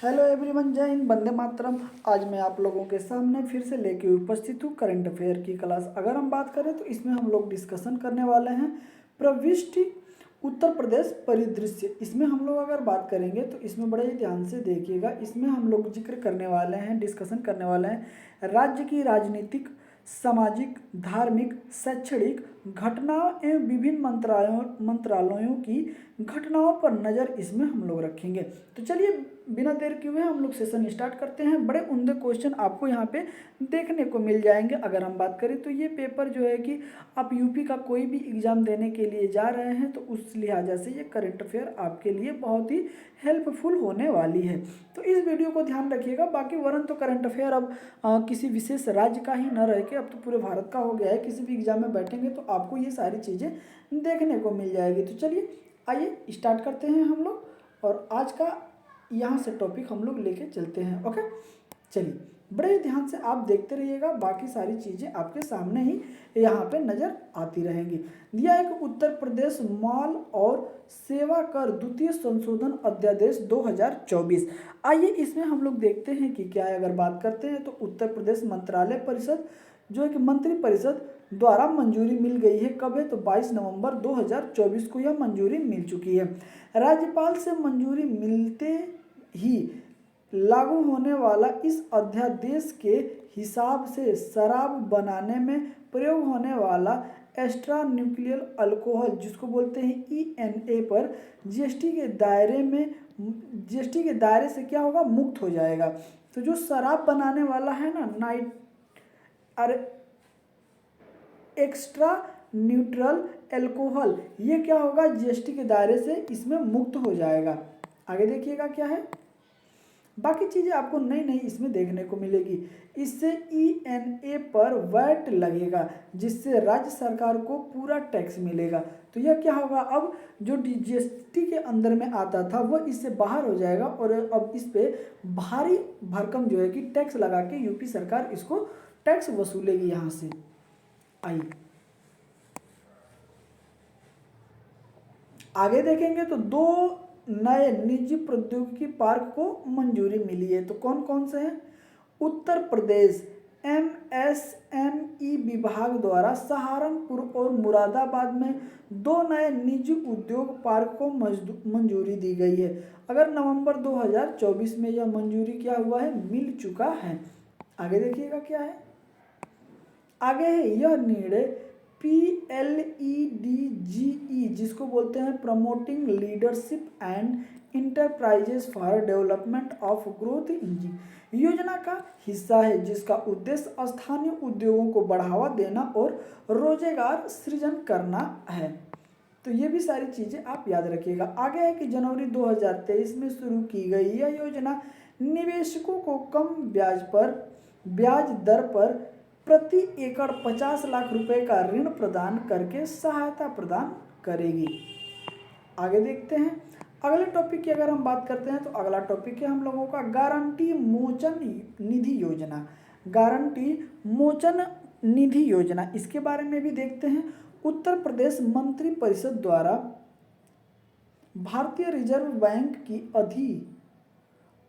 Hello everyone, जय हिंद, वंदे मातरम। आज मैं आप लोगों के सामने फिर से लेके उपस्थित हूँ करंट अफेयर की क्लास। अगर हम बात करें तो इसमें हम लोग डिस्कशन करने वाले हैं प्रविष्टि उत्तर प्रदेश परिदृश्य। इसमें हम लोग अगर बात करेंगे तो इसमें बड़े ही ध्यान से देखिएगा। इसमें हम लोग जिक्र करने वाले हैं, डिस्कशन करने वाले हैं राज्य की राजनीतिक, सामाजिक, धार्मिक, शैक्षणिक घटनाओं एवं विभिन्न मंत्रालयों की घटनाओं पर नज़र इसमें हम लोग रखेंगे। तो चलिए बिना देर किए हुए हम लोग सेशन स्टार्ट करते हैं। बड़े उम्दे क्वेश्चन आपको यहाँ पे देखने को मिल जाएंगे। अगर हम बात करें तो ये पेपर जो है कि आप यूपी का कोई भी एग्ज़ाम देने के लिए जा रहे हैं तो उस लिहाजा से ये करंट अफेयर आपके लिए बहुत ही हेल्पफुल होने वाली है। तो इस वीडियो को ध्यान रखिएगा। बाकी वरन तो करंट अफेयर अब किसी विशेष राज्य का ही न रह के अब तो पूरे भारत का हो गया है। किसी भी एग्जाम में बैठेंगे तो आपको ये सारी चीज़ें देखने को मिल जाएगी। तो चलिए आइए स्टार्ट करते हैं हम लोग, और आज का यहाँ से टॉपिक हम लोग लेके चलते हैं। ओके, चलिए बड़े ध्यान से आप देखते रहिएगा। बाकी सारी चीज़ें आपके सामने ही यहाँ पे नज़र आती रहेंगी। दिया एक उत्तर प्रदेश माल और सेवा कर द्वितीय संशोधन अध्यादेश 2024। आइए इसमें हम लोग देखते हैं कि क्या है। अगर बात करते हैं तो उत्तर प्रदेश मंत्रालय परिषद जो है कि मंत्री परिषद द्वारा मंजूरी मिल गई है। कब है तो 22 नवंबर 2024 को यह मंजूरी मिल चुकी है। राज्यपाल से मंजूरी मिलते ही लागू होने वाला इस अध्यादेश के हिसाब से शराब बनाने में प्रयोग होने वाला एक्स्ट्रा न्यूक्लियर अल्कोहल जिसको बोलते हैं ENA पर जीएसटी के दायरे से क्या होगा, मुक्त हो जाएगा। तो जो शराब बनाने वाला है ना, नाइट अरे एक्स्ट्रा न्यूट्रल एल्कोहल, ये क्या होगा, जीएसटी के दायरे से इसमें मुक्त हो जाएगा। आगे देखिएगा क्या है। बाकी चीज़ें आपको नई नई इसमें देखने को मिलेगी। इससे ENA पर वैट लगेगा जिससे राज्य सरकार को पूरा टैक्स मिलेगा। तो यह क्या होगा, अब जो जीएसटी के अंदर में आता था वो इससे बाहर हो जाएगा और अब इस पे भारी भरकम जो है कि टैक्स लगा के यूपी सरकार इसको टैक्स वसूलेगी यहाँ से। आइए आगे देखेंगे तो दो नए निजी प्रौद्योगिकी पार्क को मंजूरी मिली है। तो कौन कौन से हैं। उत्तर प्रदेश MSME विभाग द्वारा सहारनपुर और मुरादाबाद में दो नए निजी उद्योग पार्क को मंजूरी दी गई है। अगर नवंबर 2024 में यह मंजूरी क्या हुआ है, मिल चुका है। आगे देखिएगा क्या है। आगे है यह निर्णय PLEDGE जिसको बोलते हैं promoting leadership and enterprises for development of growth engine योजना का हिस्सा है, जिसका उद्देश्य स्थानीय उद्योगों को बढ़ावा देना और रोजगार सृजन करना है। तो ये भी सारी चीज़ें आप याद रखिएगा। आगे है कि जनवरी 2023 में शुरू की गई यह योजना निवेशकों को कम ब्याज दर पर प्रति एकड़ 50 लाख रुपए का ऋण प्रदान करके सहायता प्रदान करेगी। आगे देखते हैं अगले टॉपिक की। अगर हम बात करते हैं तो अगला टॉपिक है हम लोगों का गारंटी मोचन निधि योजना। गारंटी मोचन निधि योजना, इसके बारे में भी देखते हैं। उत्तर प्रदेश मंत्री परिषद द्वारा भारतीय रिजर्व बैंक की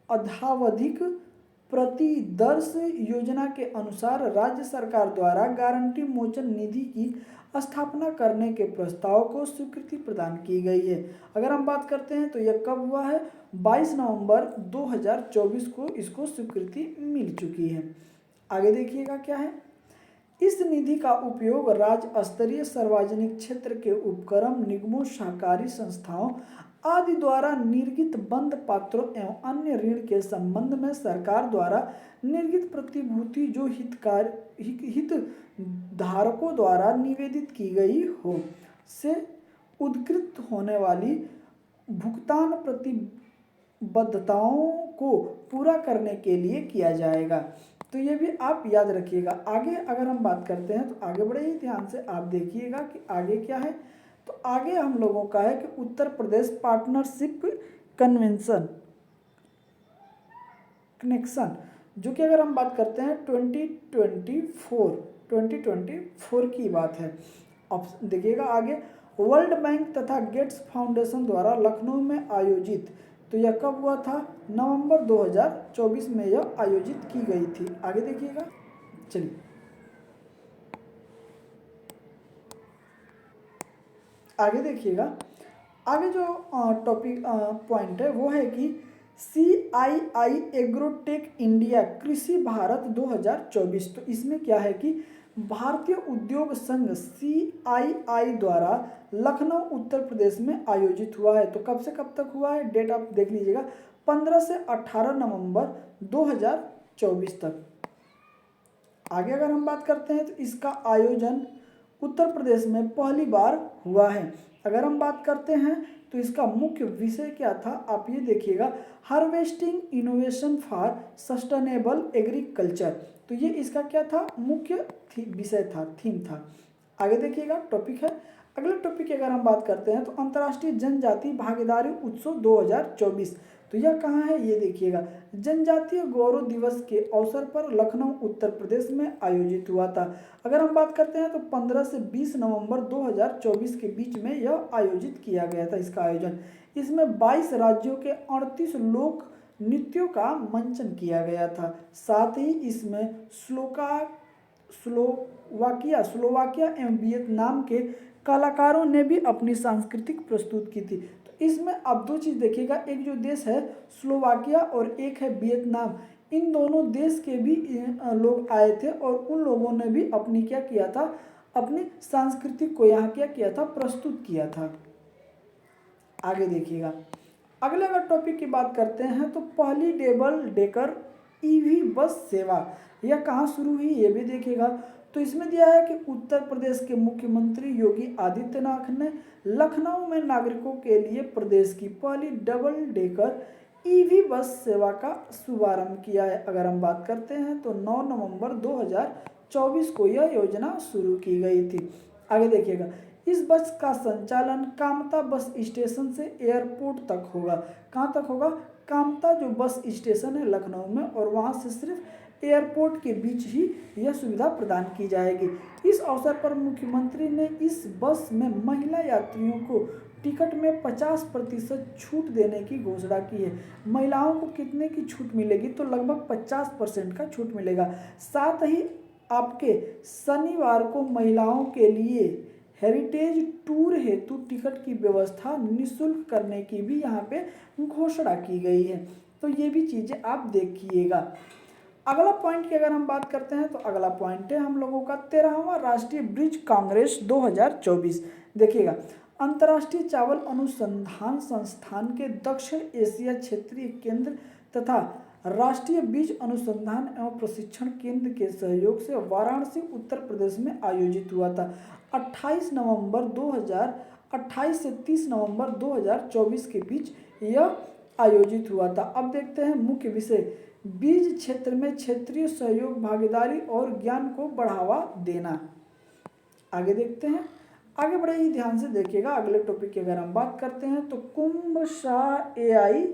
अधावधिक प्रतिदर्श योजना के अनुसार राज्य सरकार द्वारा गारंटी मोचन निधि की स्थापना करने के प्रस्ताव को स्वीकृति प्रदान की गई है। अगर हम बात करते हैं तो यह कब हुआ है, 22 नवंबर 2024 को इसको स्वीकृति मिल चुकी है। आगे देखिएगा क्या है। इस निधि का उपयोग राज्य स्तरीय सार्वजनिक क्षेत्र के उपक्रम, निगमों, सहकारी संस्थाओं आदि द्वारा निर्गत बंद पात्रों एवं अन्य ऋण के संबंध में सरकार द्वारा निर्गत प्रतिभूति जो हितधारकों द्वारा निवेदित की गई हो से उद्धृत होने वाली भुगतान प्रतिबद्धताओं को पूरा करने के लिए किया जाएगा। तो ये भी आप याद रखिएगा। आगे अगर हम बात करते हैं तो आगे बड़े ही ध्यान से आप देखिएगा कि आगे क्या है। तो आगे हम लोगों का है कि Uttar Pradesh partnership convention connection, जो कि अगर हम बात करते हैं 2024 की बात है। अब देखिएगा आगे, वर्ल्ड बैंक तथा गेट्स फाउंडेशन द्वारा लखनऊ में आयोजित तो यह कब हुआ था? नवंबर 2024 में यह आयोजित की गई थी। आगे देखिएगा, चलिए आगे देखिएगा। आगे जो टॉपिक पॉइंट है वो है कि CII एग्रोटेक इंडिया कृषि भारत 2024। तो इसमें क्या है कि भारतीय उद्योग संघ CII द्वारा लखनऊ उत्तर प्रदेश में आयोजित हुआ है। तो कब से कब तक हुआ है, डेट आप देख लीजिएगा, 15 से 18 नवंबर 2024 तक। आगे अगर हम बात करते हैं तो इसका आयोजन उत्तर प्रदेश में पहली बार हुआ है। अगर हम बात करते हैं तो इसका मुख्य विषय क्या था, आप ये देखिएगा, harvesting innovation for sustainable agriculture. तो ये इसका क्या था, मुख्य विषय था, थीम था। आगे देखिएगा, टॉपिक है, अगले टॉपिक की अगर हम बात करते हैं तो अंतर्राष्ट्रीय जनजाति भागीदारी उत्सव 2024। तो यह कहाँ है, ये देखिएगा, जनजातीय गौरव दिवस के अवसर पर लखनऊ उत्तर प्रदेश में आयोजित हुआ था। अगर हम बात करते हैं तो 15 से 20 नवंबर 2024 के बीच में यह आयोजित किया गया था इसका आयोजन। इसमें 22 राज्यों के 38 लोक नृत्यों का मंचन किया गया था। साथ ही इसमें स्लोवाकिया एवं वियतनाम के कलाकारों ने भी अपनी सांस्कृतिक प्रस्तुत की थी। तो इसमें आप दो चीज़ देखिएगा, एक जो देश है स्लोवाकिया और एक है वियतनाम, इन दोनों देश के भी लोग आए थे और उन लोगों ने भी अपनी क्या किया था, अपनी सांस्कृतिक को यहाँ क्या किया था, प्रस्तुत किया था। आगे देखिएगा, अगले अगर टॉपिक की बात करते हैं तो पहली डबल डेकर ईवी बस सेवा यह कहाँ शुरू हुई, ये भी देखिएगा। तो इसमें दिया है कि उत्तर प्रदेश के मुख्यमंत्री योगी आदित्यनाथ ने लखनऊ में नागरिकों के लिए प्रदेश की पहली डबल डेकर ईवी बस सेवा का शुभारंभ किया है। अगर हम बात करते हैं तो 9 नवंबर 2024 को यह योजना शुरू की गई थी। आगे देखिएगा, इस बस का संचालन कामता बस स्टेशन से एयरपोर्ट तक होगा। कहाँ तक होगा, कामता जो बस स्टेशन है लखनऊ में, और वहाँ से सिर्फ एयरपोर्ट के बीच ही यह सुविधा प्रदान की जाएगी। इस अवसर पर मुख्यमंत्री ने इस बस में महिला यात्रियों को टिकट में 50% छूट देने की घोषणा की है। महिलाओं को कितने की छूट मिलेगी, तो लगभग 50% का छूट मिलेगा। साथ ही आपके शनिवार को महिलाओं के लिए हेरिटेज टूर हेतु टिकट की व्यवस्था निःशुल्क करने की भी यहाँ पे घोषणा की गई है। तो ये भी चीज़ें आप देखिएगा। अगला पॉइंट की अगर हम बात करते हैं तो अगला पॉइंट है हम लोगों का 13वां राष्ट्रीय ब्रिज कांग्रेस 2024। देखिएगा, अंतर्राष्ट्रीय चावल अनुसंधान संस्थान के दक्षिण एशिया क्षेत्रीय केंद्र तथा राष्ट्रीय बीज अनुसंधान एवं प्रशिक्षण केंद्र के सहयोग से वाराणसी उत्तर प्रदेश में आयोजित हुआ था। 28 से 30 नवंबर 2024 के बीच यह आयोजित हुआ था। अब देखते हैं मुख्य विषय, बीज क्षेत्र में क्षेत्रीय सहयोग, भागीदारी और ज्ञान को बढ़ावा देना। आगे देखते हैं, आगे बढ़े ही ध्यान से देखिएगा। अगले टॉपिक की अगर हम बात करते हैं तो कुंभ शाह AI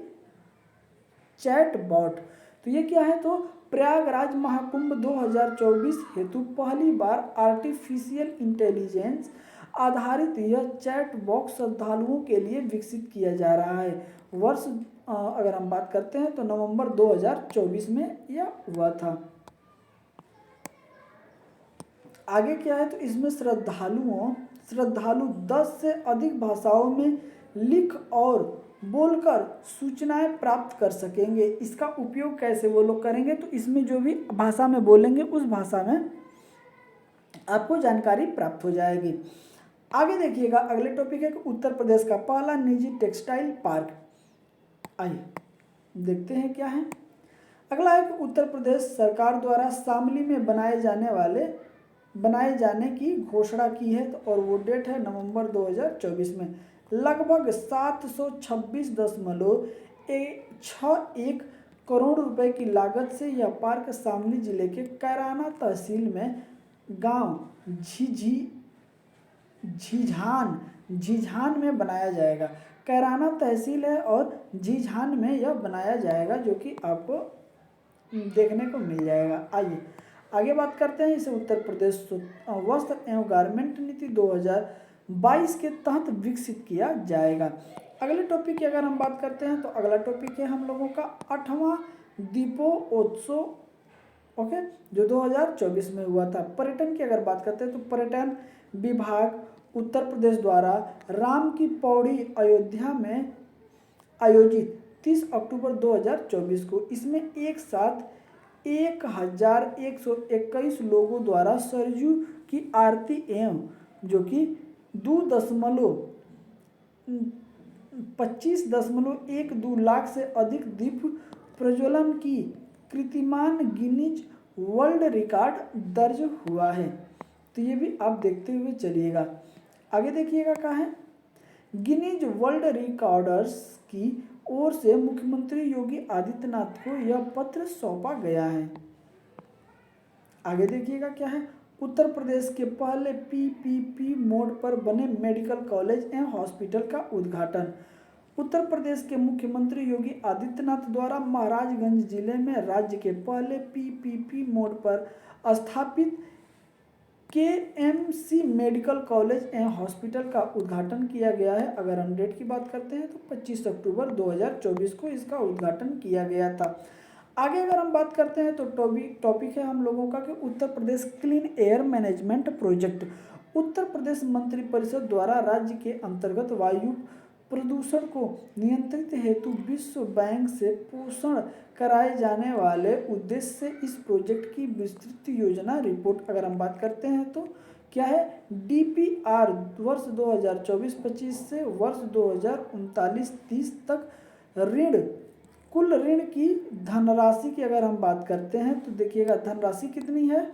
चैटबॉट। तो ये क्या है, तो प्रयागराज महाकुंभ 2024 हेतु पहली बार आर्टिफिशियल इंटेलिजेंस आधारित यह चैट बॉक्स श्रद्धालुओं के लिए विकसित किया जा रहा है। वर्ष अगर हम बात करते हैं तो नवंबर 2024 में यह हुआ था। आगे क्या है, तो इसमें श्रद्धालु 10 से अधिक भाषाओं में लिख और बोलकर सूचनाएं प्राप्त कर सकेंगे। इसका उपयोग कैसे वो लोग करेंगे, तो इसमें जो भी भाषा में बोलेंगे उस भाषा में आपको जानकारी प्राप्त हो जाएगी। आगे देखिएगा, अगले टॉपिक है कि उत्तर प्रदेश का पहला निजी टेक्सटाइल पार्क। आइए देखते हैं क्या है। अगला है कि उत्तर प्रदेश सरकार द्वारा शामली में बनाए जाने की घोषणा की है, तो और वो डेट है नवंबर 2024 में। लगभग 726.61 करोड़ रुपए की लागत से यह पार्क शामली जिले के कैराना तहसील में गांव झीझान में बनाया जाएगा। कैराना तहसील है और झीझान में यह बनाया जाएगा, जो कि आपको देखने को मिल जाएगा। आइए आगे बात करते हैं। इसे उत्तर प्रदेश वस्त्र एवं गारमेंट नीति 2022 के तहत विकसित किया जाएगा। अगले टॉपिक की अगर हम बात करते हैं तो अगला टॉपिक है हम लोगों का 8वां दीपोत्सव, ओके, जो 2024 में हुआ था। पर्यटन की अगर बात करते हैं तो पर्यटन विभाग उत्तर प्रदेश द्वारा राम की पौड़ी अयोध्या में आयोजित 30 अक्टूबर 2024 को इसमें एक साथ 1121 लोगों द्वारा सरयू की आरती एवं जो कि 25.12 लाख से अधिक दीप प्रज्वलन की कीर्तिमान गिनीज वर्ल्ड रिकॉर्ड दर्ज हुआ है। तो ये भी आप देखते हुए चलिएगा। आगे देखिएगा क्या है, गिनीज वर्ल्ड रिकॉर्डर्स की ओर से मुख्यमंत्री योगी आदित्यनाथ को यह पत्र सौंपा गया है। आगे देखिएगा क्या है, उत्तर प्रदेश के पहले पीपीपी मोड पर बने मेडिकल कॉलेज एवं हॉस्पिटल का उद्घाटन। उत्तर प्रदेश के मुख्यमंत्री योगी आदित्यनाथ द्वारा महाराजगंज जिले में राज्य के पहले पीपीपी मोड पर स्थापित केएमसी मेडिकल कॉलेज एवं हॉस्पिटल का उद्घाटन किया गया है। अगर हम डेट की बात करते हैं तो 25 अक्टूबर 2024 को इसका उद्घाटन किया गया था। आगे अगर हम बात करते हैं तो टॉपिक है हम लोगों का कि Uttar Pradesh clean air management project. Uttar Pradesh मंत्रिपरिषद द्वारा राज्य के अंतर्गत वायु प्रदूषण को नियंत्रित हेतु विश्व बैंक से पोषण कराए जाने वाले उद्देश्य से इस प्रोजेक्ट की विस्तृत योजना रिपोर्ट अगर हम बात करते हैं तो क्या है, डीपीआर वर्ष 2024-25 से वर्ष 2039-30 तक कुल ऋण की धनराशि की अगर हम बात करते हैं तो देखिएगा धनराशि कितनी है,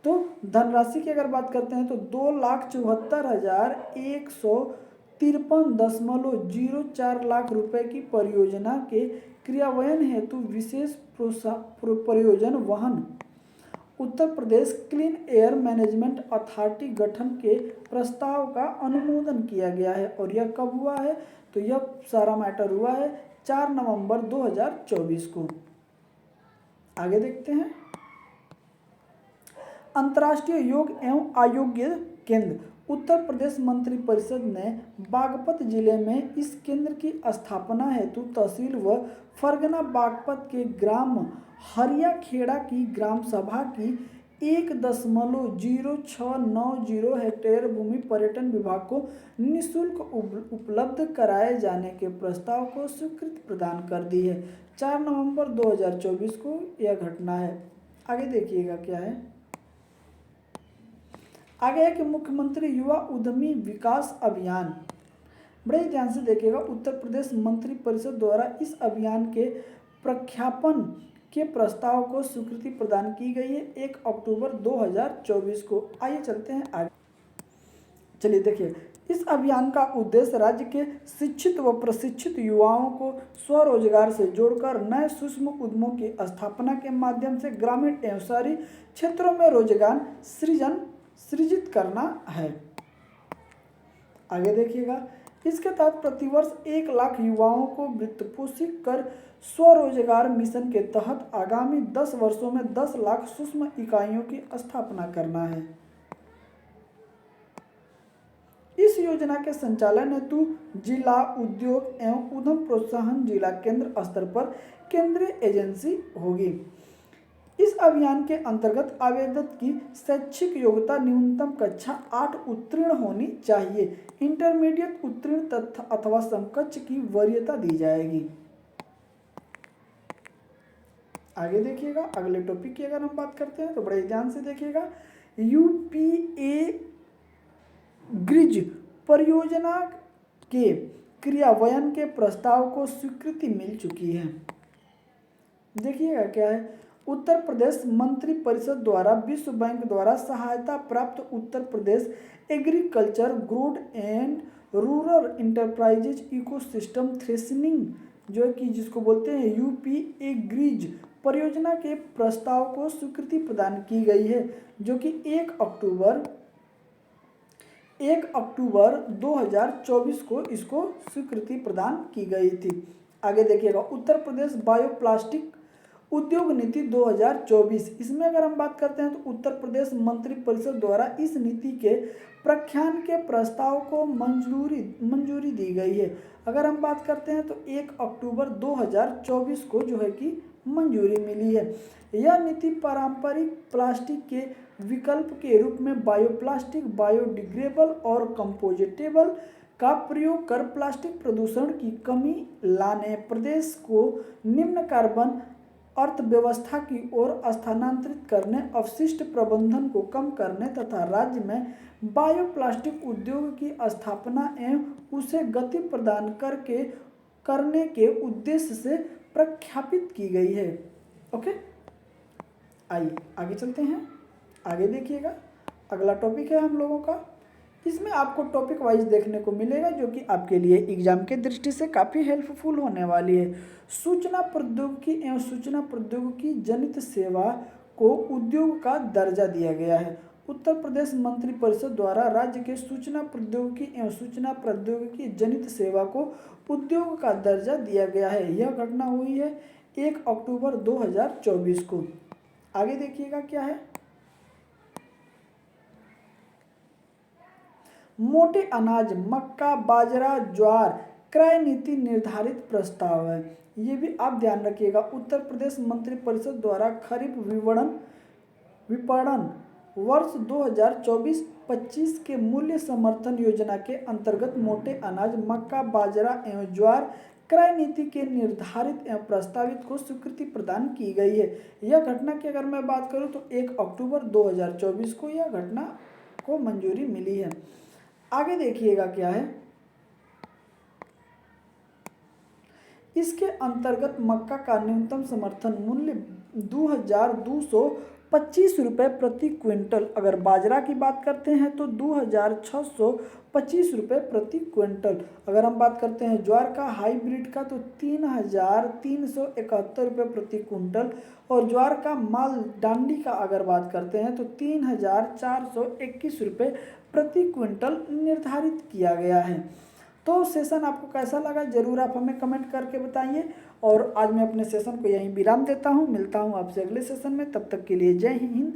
तो धनराशि की अगर बात करते हैं तो 2,74,153.04 लाख रुपए की परियोजना के क्रियान्वयन हेतु विशेष प्रयोजन वहन Uttar Pradesh clean air management authority गठन के प्रस्ताव का अनुमोदन किया गया है। और यह कब हुआ है, तो यह सारा मैटर हुआ है 4 नवंबर 2024 को। आगे देखते हैं, अंतर्राष्ट्रीय योग एवं आरोग्य केंद्र उत्तर प्रदेश मंत्रिपरिषद ने बागपत जिले में इस केंद्र की स्थापना हेतु तहसील व फरगना बागपत के ग्राम हरिया खेड़ा की ग्राम सभा की 1.0690 हेक्टेयर भूमि पर्यटन विभाग को निःशुल्क उपलब्ध कराए जाने के प्रस्ताव को स्वीकृति प्रदान कर दी है। 4 नवंबर 2024 को यह घटना है। आगे देखिएगा क्या है, आगे है कि मुख्यमंत्री युवा उद्यमी विकास अभियान, बड़े ध्यान से देखिएगा। उत्तर प्रदेश मंत्रिपरिषद द्वारा इस अभियान के प्रख्यापन के प्रस्ताव को स्वीकृति प्रदान की गई है 1 अक्टूबर 2024 को। आइए चलते हैं आगे। चलिए देखिए, इस अभियान का उद्देश्य राज्य के शिक्षित व प्रशिक्षित युवाओं को स्वरोजगार से जोड़कर नए सूक्ष्म उद्यमों की स्थापना के माध्यम से ग्रामीण एवं शहरी क्षेत्रों में रोजगार सृजित करना है। आगे देखिएगा, इसके तहत प्रतिवर्ष 1 लाख युवाओं को वित्तपोषित कर स्वरोजगार मिशन के तहत आगामी 10 वर्षों में 10 लाख सूक्ष्म इकाइयों की स्थापना करना है। इस योजना के संचालन हेतु जिला उद्योग एवं उद्यम प्रोत्साहन जिला केंद्र स्तर पर केंद्रीय एजेंसी होगी। इस अभियान के अंतर्गत आवेदक की शैक्षिक योग्यता न्यूनतम कक्षा 8 उत्तीर्ण होनी चाहिए। इंटरमीडिएट उत्तीर्ण अथवा समकक्ष की वरीयता दी जाएगी। आगे देखिएगा, अगले टॉपिक की अगर हम बात करते हैं तो बड़े ध्यान से देखिएगा। यूपीए ग्रिज परियोजना के क्रियान्वयन के प्रस्ताव को स्वीकृति मिल चुकी है। देखिएगा क्या है, उत्तर प्रदेश मंत्रिपरिषद द्वारा विश्व बैंक द्वारा सहायता प्राप्त Uttar Pradesh agriculture growth and rural enterprises ecosystem strengthening जो कि जिसको बोलते हैं यूपीए ग्रिज परियोजना के प्रस्ताव को स्वीकृति प्रदान की गई है, जो कि 1 अक्टूबर 2024 को इसको स्वीकृति प्रदान की गई थी। आगे देखिएगा, उत्तर प्रदेश बायोप्लास्टिक उद्योग नीति 2024। इसमें अगर हम बात करते हैं तो उत्तर प्रदेश मंत्रिपरिषद द्वारा इस नीति के प्रख्यान के प्रस्ताव को मंजूरी दी गई है। अगर हम बात करते हैं तो 1 अक्टूबर 2024 को जो है कि मंजूरी मिली है। यह नीति पारंपरिक प्लास्टिक के विकल्प के रूप में बायोप्लास्टिक, बायोडिग्रेडेबल और कंपोजिटेबल का प्रयोग कर प्लास्टिक प्रदूषण की कमी लाने, प्रदेश को निम्न कार्बन अर्थव्यवस्था की ओर स्थानांतरित करने, अपशिष्ट प्रबंधन को कम करने तथा राज्य में बायोप्लास्टिक उद्योग की स्थापना एवं उसे गति प्रदान करने के उद्देश्य से प्रख्यापित की गई है। ओके, आइए आगे चलते हैं। आगे देखिएगा, अगला टॉपिक है हम लोगों का। इसमें आपको टॉपिक वाइज देखने को मिलेगा जो कि आपके लिए एग्जाम के दृष्टि से काफ़ी हेल्पफुल होने वाली है। सूचना प्रौद्योगिकी एवं सूचना प्रौद्योगिकी जनित सेवा को उद्योग का दर्जा दिया गया है। उत्तर प्रदेश मंत्रिपरिषद द्वारा राज्य के सूचना प्रौद्योगिकी एवं सूचना प्रौद्योगिकी जनित सेवा को उद्योग का दर्जा दिया गया है। यह घटना हुई है 1 अक्टूबर 2024 को। आगे देखिएगा क्या है। मोटे अनाज मक्का, बाजरा, ज्वार क्रय नीति निर्धारित प्रस्ताव है। ये भी आप ध्यान रखिएगा। उत्तर प्रदेश मंत्रिपरिषद द्वारा खरीफ विपणन वर्ष 2024-25 के मूल्य समर्थन योजना के अंतर्गत मोटे अनाज मक्का, बाजरा एवं ज्वार क्रय नीति के निर्धारित एवं प्रस्तावित को स्वीकृति प्रदान की गई है। यह घटना की अगर मैं बात करूं तो 1 अक्टूबर 2024 को यह घटना को मंजूरी मिली है। आगे देखिएगा क्या है। इसके अंतर्गत मक्का का न्यूनतम समर्थन मूल्य 2225 रुपये प्रति क्विंटल, अगर बाजरा की बात करते हैं तो 2625 रुपये प्रति क्विंटल, अगर हम बात करते हैं ज्वार का हाइब्रिड का तो 3371 रुपये प्रति क्विंटल, और ज्वार का माल डांडी का अगर बात करते हैं तो 3421 रुपये प्रति क्विंटल निर्धारित किया गया है। तो सेशन आपको कैसा लगा जरूर आप हमें कमेंट करके बताइए। और आज मैं अपने सेशन को यहीं विराम देता हूं। मिलता हूं आपसे अगले सेशन में, तब तक के लिए जय हिंद,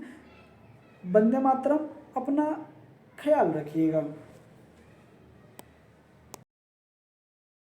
वंदे मातरम। अपना ख्याल रखिएगा।